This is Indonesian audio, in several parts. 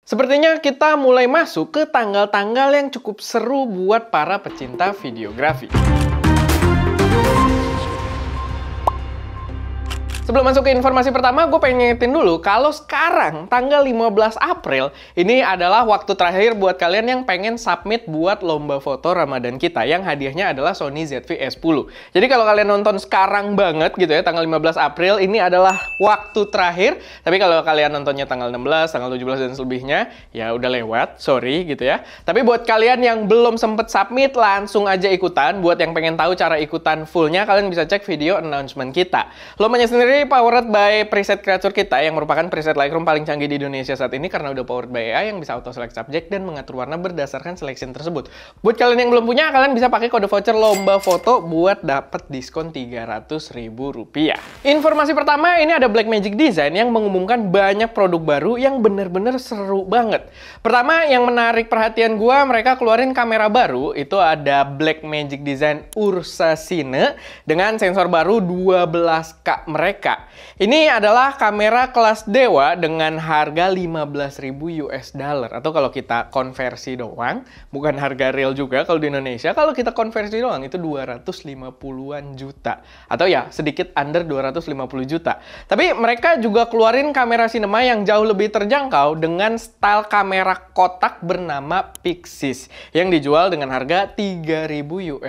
Sepertinya kita mulai masuk ke tanggal-tanggal yang cukup seru buat para pecinta videografi. Sebelum masuk ke informasi pertama, gue pengen ngingetin dulu kalau sekarang tanggal 15 April ini adalah waktu terakhir buat kalian yang pengen submit buat lomba foto Ramadan kita yang hadiahnya adalah Sony ZV-E10. Jadi kalau kalian nonton sekarang banget gitu ya, tanggal 15 April ini adalah waktu terakhir. Tapi kalau kalian nontonnya tanggal 16, tanggal 17 dan selebihnya, ya udah lewat, sorry gitu ya. Tapi buat kalian yang belum sempet submit, langsung aja ikutan. Buat yang pengen tahu cara ikutan fullnya, kalian bisa cek video announcement kita. Lombanya sendiri powered by preset creator kita yang merupakan preset Lightroom paling canggih di Indonesia saat ini karena udah powered by AI yang bisa auto select subject dan mengatur warna berdasarkan selection tersebut. Buat kalian yang belum punya, kalian bisa pakai kode voucher lomba foto buat dapat diskon Rp300.000. Informasi pertama, ini ada Blackmagic Design yang mengumumkan banyak produk baru yang bener-bener seru banget. Pertama, yang menarik perhatian gua, mereka keluarin kamera baru, itu ada Blackmagic Design Ursa Cine dengan sensor baru 12K mereka. Ini adalah kamera kelas dewa dengan harga $15.000 atau kalau kita konversi doang, bukan harga real juga kalau di Indonesia, kalau kita konversi doang itu 250-an juta atau ya sedikit under 250 juta. Tapi mereka juga keluarin kamera cinema yang jauh lebih terjangkau dengan style kamera kotak bernama Pixis yang dijual dengan harga $3.000.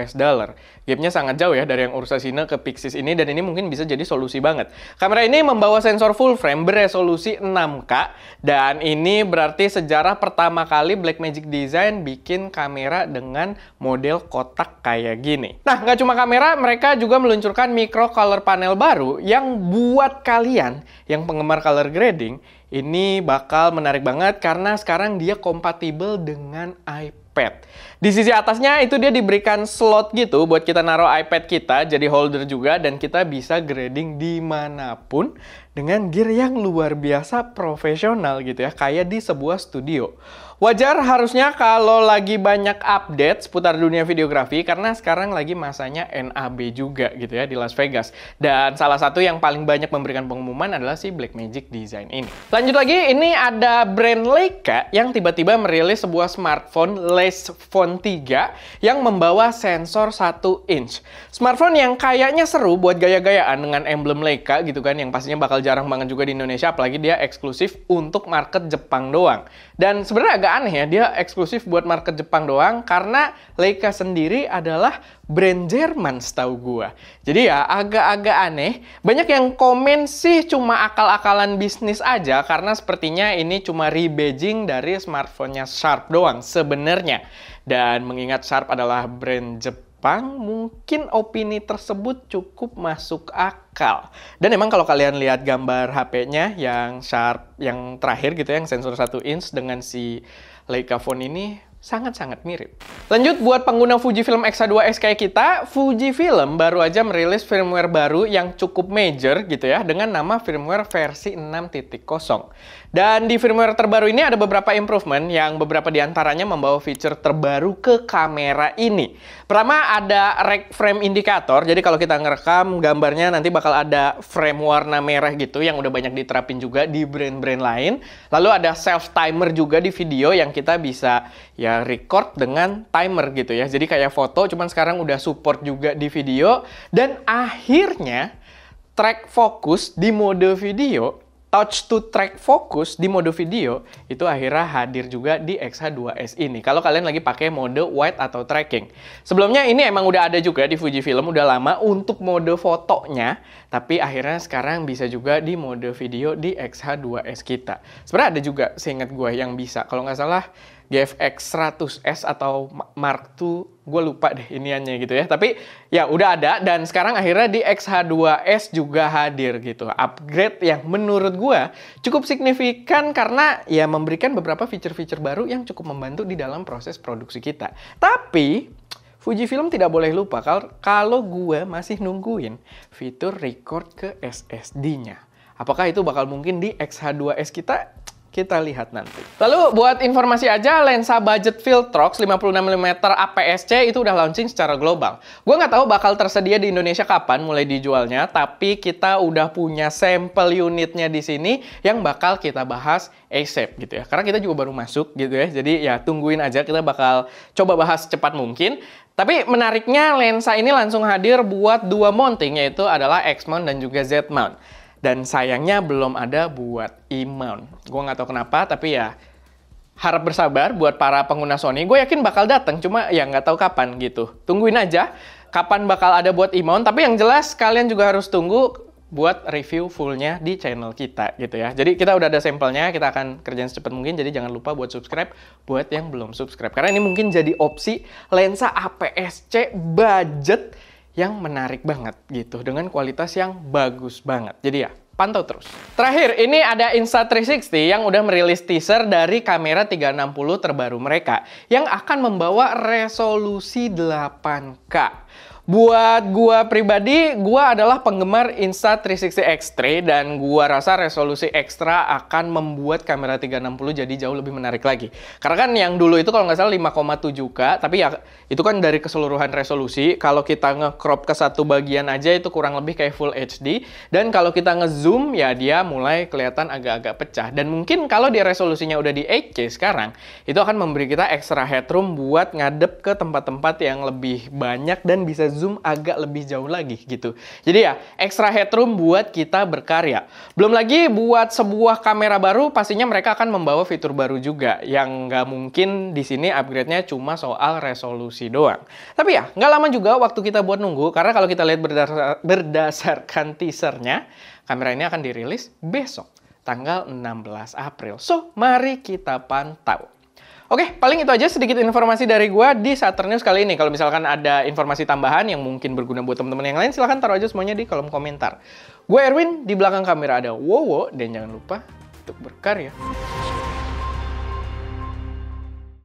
Gapnya sangat jauh ya dari yang Ursa Cine ke Pixis ini, dan ini mungkin bisa jadi solusi banget. Kamera ini membawa sensor full frame beresolusi 6K, dan ini berarti sejarah pertama kali Blackmagic Design bikin kamera dengan model kotak kayak gini. Nah, nggak cuma kamera, mereka juga meluncurkan micro color panel baru yang buat kalian yang penggemar color grading, ini bakal menarik banget karena sekarang dia kompatibel dengan iPad. Di sisi atasnya itu dia diberikan slot gitu buat kita naruh iPad kita jadi holder juga, dan kita bisa grading dimanapun dengan gear yang luar biasa profesional gitu ya, kayak di sebuah studio. Wajar harusnya kalau lagi banyak update seputar dunia videografi karena sekarang lagi masanya NAB juga gitu ya di Las Vegas. Dan salah satu yang paling banyak memberikan pengumuman adalah si Blackmagic Design ini. Lanjut lagi, ini ada brand Leica yang tiba-tiba merilis sebuah smartphone Les Phone 3 yang membawa sensor 1 inch. Smartphone yang kayaknya seru buat gaya-gayaan dengan emblem Leica gitu kan, yang pastinya bakal jarang banget juga di Indonesia, apalagi dia eksklusif untuk market Jepang doang. Dan sebenarnya agak aneh ya, dia eksklusif buat market Jepang doang karena Leica sendiri adalah brand Jerman setahu gua. Jadi ya agak-agak aneh. Banyak yang komen sih cuma akal-akalan bisnis aja karena sepertinya ini cuma rebadging dari smartphone-nya Sharp doang sebenarnya. Dan mengingat Sharp adalah brand Jepang, mungkin opini tersebut cukup masuk akal. Dan emang kalau kalian lihat gambar HP-nya yang Sharp yang terakhir gitu, yang sensor 1 inch dengan si Leica phone ini sangat-sangat mirip. Lanjut, buat pengguna Fujifilm X-H2S kayak kita, Fujifilm baru aja merilis firmware baru yang cukup major gitu ya, dengan nama firmware versi 6.0. Dan di firmware terbaru ini ada beberapa improvement yang beberapa diantaranya membawa fitur terbaru ke kamera ini. Pertama, ada rec frame indicator, jadi kalau kita ngerekam gambarnya nanti bakal ada frame warna merah gitu yang udah banyak diterapin juga di brand-brand lain. Lalu ada self timer juga di video yang kita bisa ya record dengan timer gitu ya. Jadi kayak foto, cuman sekarang udah support juga di video. Dan akhirnya track focus di mode video, touch to track focus di mode video itu akhirnya hadir juga di X-H2S ini kalau kalian lagi pakai mode wide atau tracking. Sebelumnya ini emang udah ada juga di Fujifilm udah lama untuk mode fotonya, tapi akhirnya sekarang bisa juga di mode video di X-H2S kita. Sebenarnya ada juga seingat gue yang bisa, kalau nggak salah GFX 100S atau Mark II, gue lupa deh iniannya gitu ya. Tapi ya udah ada, dan sekarang akhirnya di X-H2S juga hadir gitu. Upgrade yang menurut gue cukup signifikan karena ya memberikan beberapa fitur-fitur baru yang cukup membantu di dalam proses produksi kita. Tapi Fujifilm tidak boleh lupa kalau gue masih nungguin fitur record ke SSD-nya. Apakah itu bakal mungkin di X-H2S kita? Kita lihat nanti. Lalu buat informasi aja, lensa budget Viltrox 56mm APS-C itu udah launching secara global. Gue nggak tahu bakal tersedia di Indonesia kapan mulai dijualnya, tapi kita udah punya sampel unitnya di sini yang bakal kita bahas ASAP gitu ya. Karena kita juga baru masuk gitu ya, jadi ya tungguin aja, kita bakal coba bahas secepat mungkin. Tapi menariknya lensa ini langsung hadir buat dua mounting, yaitu adalah X-mount dan juga Z-mount. Dan sayangnya belum ada buat E-mount. Gue nggak tahu kenapa, tapi ya harap bersabar buat para pengguna Sony. Gue yakin bakal datang, cuma ya nggak tahu kapan gitu. Tungguin aja kapan bakal ada buat E-mount. Tapi yang jelas kalian juga harus tunggu buat review fullnya di channel kita gitu ya. Jadi kita udah ada sampelnya, kita akan kerjain secepat mungkin. Jadi jangan lupa buat subscribe buat yang belum subscribe. Karena ini mungkin jadi opsi lensa APS-C budget yang menarik banget gitu, dengan kualitas yang bagus banget. Jadi ya, pantau terus. Terakhir, ini ada Insta360 yang udah merilis teaser dari kamera 360 terbaru mereka yang akan membawa resolusi 8K. Buat gua pribadi, gua adalah penggemar Insta360 X3 dan gua rasa resolusi ekstra akan membuat kamera 360 jadi jauh lebih menarik lagi. Karena kan yang dulu itu kalau nggak salah 5,7K, tapi ya itu kan dari keseluruhan resolusi. Kalau kita nge-crop ke satu bagian aja itu kurang lebih kayak Full HD. Dan kalau kita nge-zoom ya dia mulai kelihatan agak-agak pecah. Dan mungkin kalau di resolusinya udah di 8K sekarang, itu akan memberi kita extra headroom buat ngadep ke tempat-tempat yang lebih banyak dan bisa zoom agak lebih jauh lagi gitu. Jadi ya, extra headroom buat kita berkarya. Belum lagi buat sebuah kamera baru, pastinya mereka akan membawa fitur baru juga. Yang nggak mungkin di sini upgrade-nya cuma soal resolusi doang. Tapi ya, nggak lama juga waktu kita buat nunggu, karena kalau kita lihat berdasarkan teasernya, kamera ini akan dirilis besok, tanggal 16 April. So, mari kita pantau. Oke, paling itu aja sedikit informasi dari gue di Saturn News kali ini. Kalau misalkan ada informasi tambahan yang mungkin berguna buat teman-teman yang lain, silahkan taruh aja semuanya di kolom komentar. Gue Erwin, di belakang kamera ada Wowo, dan jangan lupa untuk berkarya.